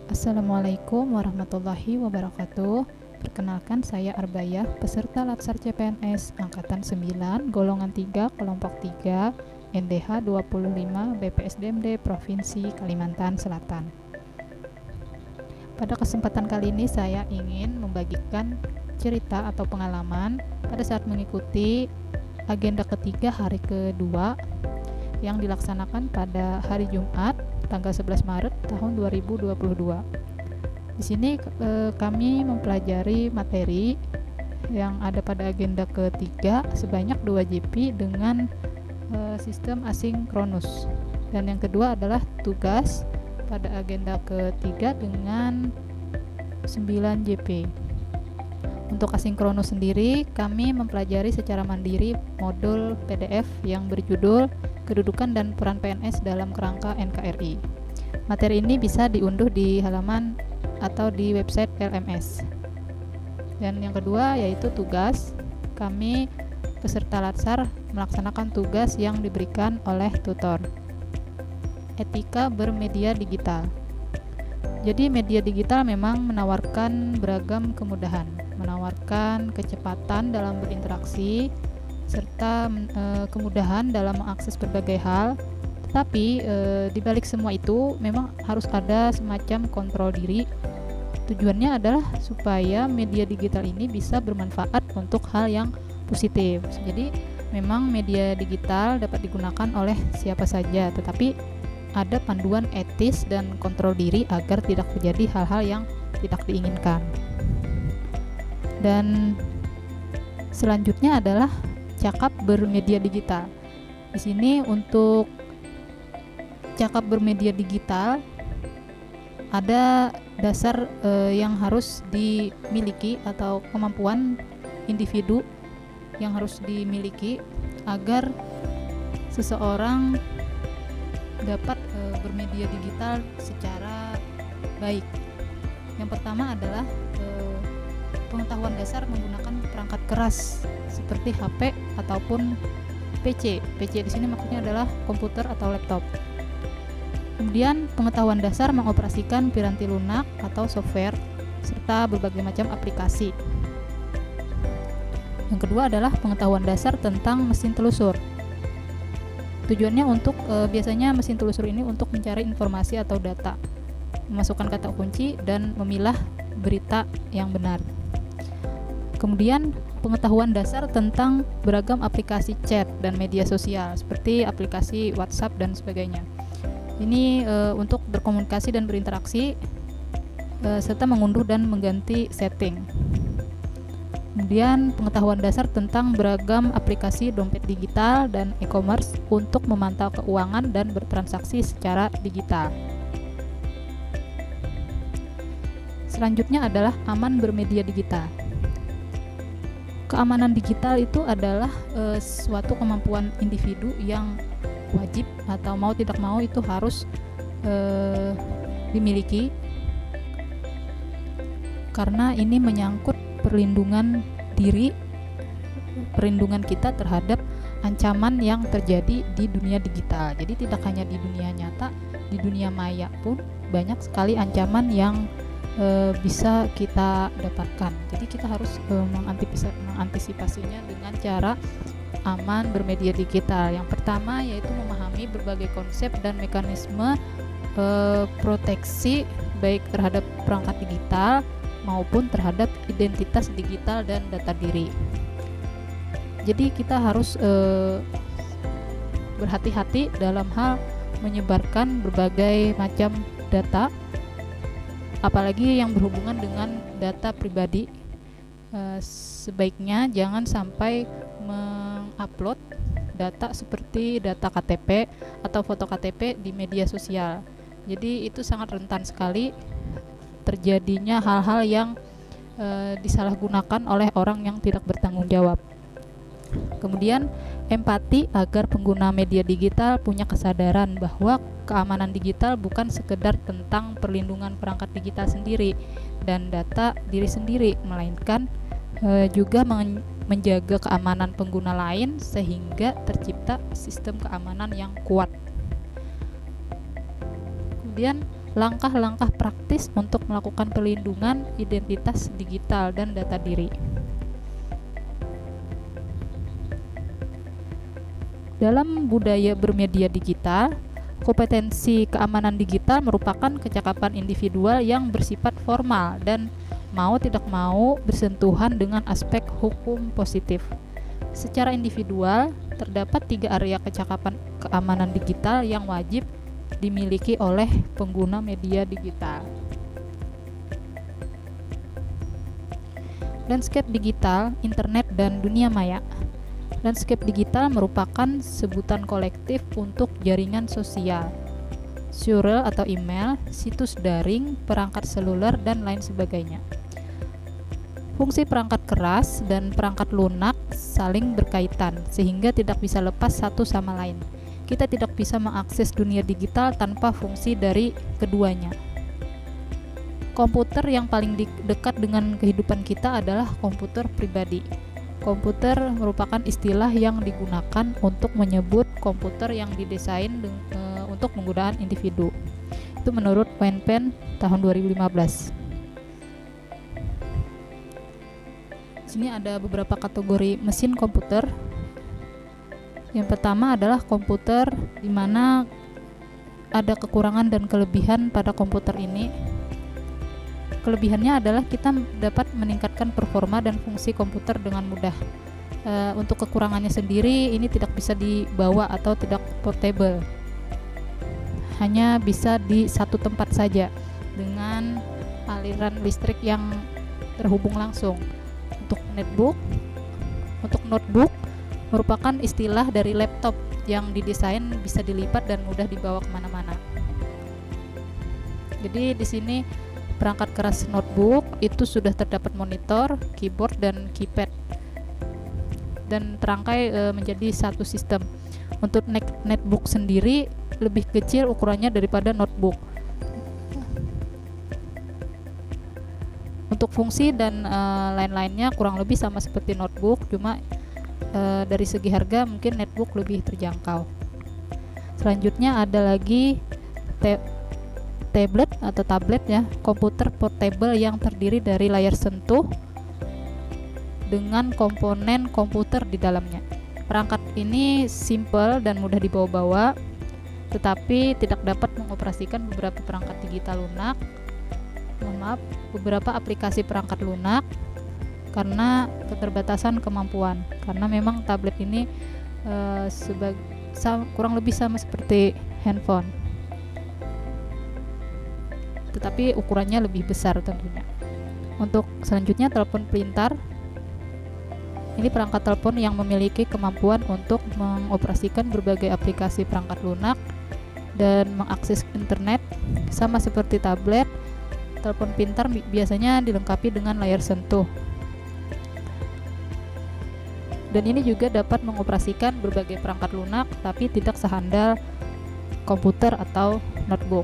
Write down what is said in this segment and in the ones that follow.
Assalamualaikum warahmatullahi wabarakatuh. Perkenalkan, saya Arbayah, peserta Latsar CPNS Angkatan 9, Golongan 3, Kelompok 3, NDH 25, BPSDMD Provinsi Kalimantan Selatan. Pada kesempatan kali ini saya ingin membagikan cerita atau pengalaman pada saat mengikuti agenda ketiga hari kedua yang dilaksanakan pada hari Jumat tanggal 11 Maret tahun 2022. Di sini kami mempelajari materi yang ada pada agenda ketiga sebanyak 2 JP dengan sistem asinkronus. Dan yang kedua adalah tugas pada agenda ketiga dengan 9 JP. Untuk asinkronus sendiri, kami mempelajari secara mandiri modul PDF yang berjudul Kedudukan dan Peran PNS dalam Kerangka NKRI. Materi ini bisa diunduh di halaman atau di website LMS. Dan yang kedua yaitu tugas. Kami peserta Latsar melaksanakan tugas yang diberikan oleh tutor. Etika bermedia digital. Jadi media digital memang menawarkan beragam kemudahan, menawarkan kecepatan dalam berinteraksi, serta kemudahan dalam mengakses berbagai hal. Tetapi di balik semua itu memang harus ada semacam kontrol diri. Tujuannya adalah supaya media digital ini bisa bermanfaat untuk hal yang positif. Jadi memang media digital dapat digunakan oleh siapa saja, tetapi ada panduan etis dan kontrol diri agar tidak terjadi hal-hal yang tidak diinginkan. Dan selanjutnya adalah cakap bermedia digital. Di sini untuk cakap bermedia digital ada dasar yang harus dimiliki atau kemampuan individu yang harus dimiliki agar seseorang dapat bermedia digital secara baik. Yang pertama adalah pengetahuan dasar menggunakan perangkat keras seperti HP ataupun PC. PC di sini maksudnya adalah komputer atau laptop. Kemudian pengetahuan dasar mengoperasikan piranti lunak atau software serta berbagai macam aplikasi. Yang kedua adalah pengetahuan dasar tentang mesin telusur. Tujuannya untuk biasanya mesin telusur ini untuk mencari informasi atau data, memasukkan kata kunci dan memilah berita yang benar. Kemudian pengetahuan dasar tentang beragam aplikasi chat dan media sosial seperti aplikasi WhatsApp dan sebagainya. Ini untuk berkomunikasi dan berinteraksi serta mengunduh dan mengganti setting. Kemudian pengetahuan dasar tentang beragam aplikasi dompet digital dan e-commerce untuk memantau keuangan dan bertransaksi secara digital. Selanjutnya adalah aman bermedia digital. Keamanan digital itu adalah suatu kemampuan individu yang wajib atau mau tidak mau itu harus dimiliki, karena ini menyangkut perlindungan diri, perlindungan kita terhadap ancaman yang terjadi di dunia digital. Jadi tidak hanya di dunia nyata, di dunia maya pun banyak sekali ancaman yang bisa kita dapatkan. Jadi kita harus mengantisipasinya dengan cara aman bermedia digital. Yang pertama yaitu memahami berbagai konsep dan mekanisme proteksi baik terhadap perangkat digital maupun terhadap identitas digital dan data diri. Jadi kita harus berhati-hati dalam hal menyebarkan berbagai macam data, apalagi yang berhubungan dengan data pribadi. Sebaiknya jangan sampai mengupload data seperti data KTP atau foto KTP di media sosial. Jadi itu sangat rentan sekali terjadinya hal-hal yang disalahgunakan oleh orang yang tidak bertanggung jawab. Kemudian empati agar pengguna media digital punya kesadaran bahwa keamanan digital bukan sekedar tentang perlindungan perangkat digital sendiri dan data diri sendiri, melainkan juga menjaga keamanan pengguna lain sehingga tercipta sistem keamanan yang kuat. Kemudian langkah-langkah praktis untuk melakukan perlindungan identitas digital dan data diri. Dalam budaya bermedia digital, kompetensi keamanan digital merupakan kecakapan individual yang bersifat formal dan mau tidak mau bersentuhan dengan aspek hukum positif. Secara individual, terdapat 3 area kecakapan keamanan digital yang wajib dimiliki oleh pengguna media digital. Landscape digital, internet, dan dunia maya. Landscape digital merupakan sebutan kolektif untuk jaringan sosial, surel atau email, situs daring, perangkat seluler, dan lain sebagainya. Fungsi perangkat keras dan perangkat lunak saling berkaitan, sehingga tidak bisa lepas satu sama lain. Kita tidak bisa mengakses dunia digital tanpa fungsi dari keduanya. Komputer yang paling dekat dengan kehidupan kita adalah komputer pribadi. Komputer merupakan istilah yang digunakan untuk menyebut komputer yang didesain untuk penggunaan individu. Itu menurut Wayne Penn tahun 2015. Sini ada beberapa kategori mesin komputer. Yang pertama adalah komputer di mana ada kekurangan dan kelebihan pada komputer ini. Kelebihannya adalah kita dapat meningkatkan performa dan fungsi komputer dengan mudah. Untuk kekurangannya sendiri, ini tidak bisa dibawa atau tidak portable. Hanya bisa di satu tempat saja dengan aliran listrik yang terhubung langsung. Untuk notebook merupakan istilah dari laptop yang didesain bisa dilipat dan mudah dibawa kemana-mana. Jadi di sini perangkat keras notebook itu sudah terdapat monitor, keyboard, dan keypad dan terangkai menjadi satu sistem. Untuk netbook sendiri lebih kecil ukurannya daripada notebook. Untuk fungsi dan lain-lainnya kurang lebih sama seperti notebook, cuma dari segi harga mungkin netbook lebih terjangkau. Selanjutnya ada lagi tablet atau tablet ya, komputer portable yang terdiri dari layar sentuh dengan komponen komputer di dalamnya. Perangkat ini simple dan mudah dibawa-bawa, tetapi tidak dapat mengoperasikan beberapa perangkat digital lunak. Beberapa aplikasi perangkat lunak karena keterbatasan kemampuan. Karena memang tablet ini kurang lebih sama seperti handphone, tetapi ukurannya lebih besar tentunya. Untuk selanjutnya telepon pintar. Ini perangkat telepon yang memiliki kemampuan untuk mengoperasikan berbagai aplikasi perangkat lunak dan mengakses internet. Sama seperti tablet, telepon pintar biasanya dilengkapi dengan layar sentuh. Dan ini juga dapat mengoperasikan berbagai perangkat lunak tapi tidak sehandal komputer atau notebook.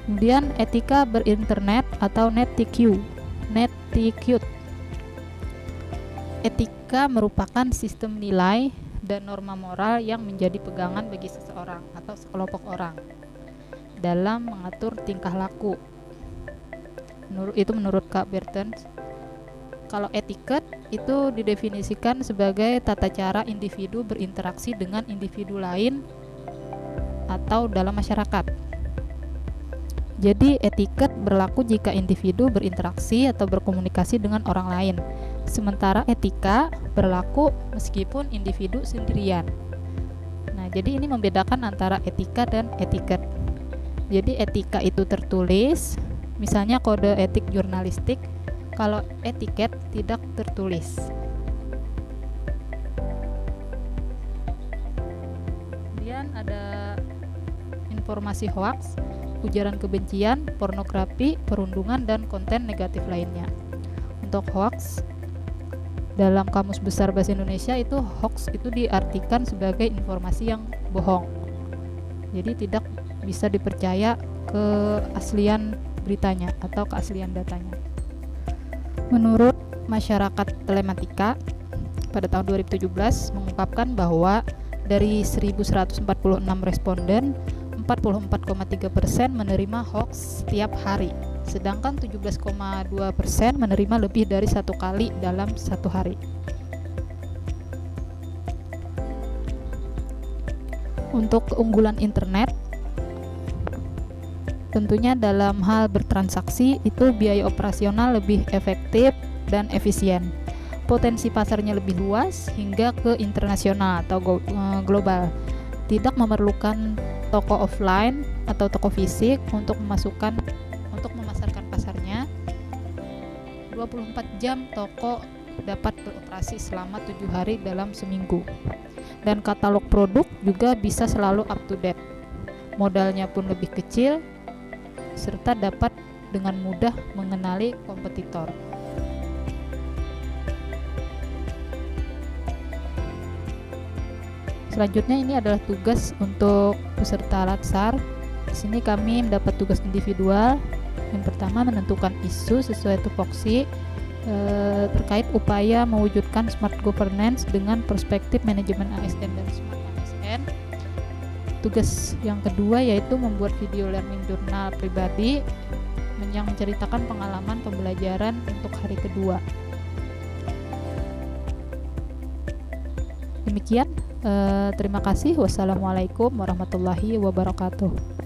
Kemudian etika berinternet atau netiquette. Etika merupakan sistem nilai dan norma moral yang menjadi pegangan bagi seseorang atau sekelompok orang dalam mengatur tingkah laku. Menurut Kak Bertens. Kalau etiket itu didefinisikan sebagai tata cara individu berinteraksi dengan individu lain atau dalam masyarakat. Jadi etiket berlaku jika individu berinteraksi atau berkomunikasi dengan orang lain. Sementara etika berlaku meskipun individu sendirian. Nah, jadi ini membedakan antara etika dan etiket. Jadi etika itu tertulis, misalnya kode etik jurnalistik. Kalau etiket tidak tertulis. Kemudian ada informasi hoaks, ujaran kebencian, pornografi, perundungan, dan konten negatif lainnya. Untuk hoaks, dalam Kamus Besar Bahasa Indonesia itu hoax itu diartikan sebagai informasi yang bohong. Jadi tidak bisa dipercaya keaslian beritanya atau keaslian datanya. Menurut Masyarakat Telematika pada tahun 2017 mengungkapkan bahwa dari 1146 responden, 44,3% menerima hoax setiap hari, sedangkan 17,2% menerima lebih dari satu kali dalam satu hari. Untuk keunggulan internet, tentunya dalam hal bertransaksi itu biaya operasional lebih efektif dan efisien. Potensi pasarnya lebih luas hingga ke internasional atau global. Tidak memerlukan toko offline atau toko fisik untuk memasarkan pasarnya. 24 jam toko dapat beroperasi selama 7 hari dalam seminggu. Dan katalog produk juga bisa selalu up to date. Modalnya pun lebih kecil serta dapat dengan mudah mengenali kompetitor. Selanjutnya ini adalah tugas untuk peserta Latsar. Di sini kami mendapat tugas individual. Yang pertama, menentukan isu sesuai tupoksi terkait upaya mewujudkan smart governance dengan perspektif manajemen ASN dan smart ASN. Tugas yang kedua yaitu membuat video learning journal pribadi yang menceritakan pengalaman pembelajaran untuk hari kedua. Demikian, terima kasih. Wassalamualaikum warahmatullahi wabarakatuh.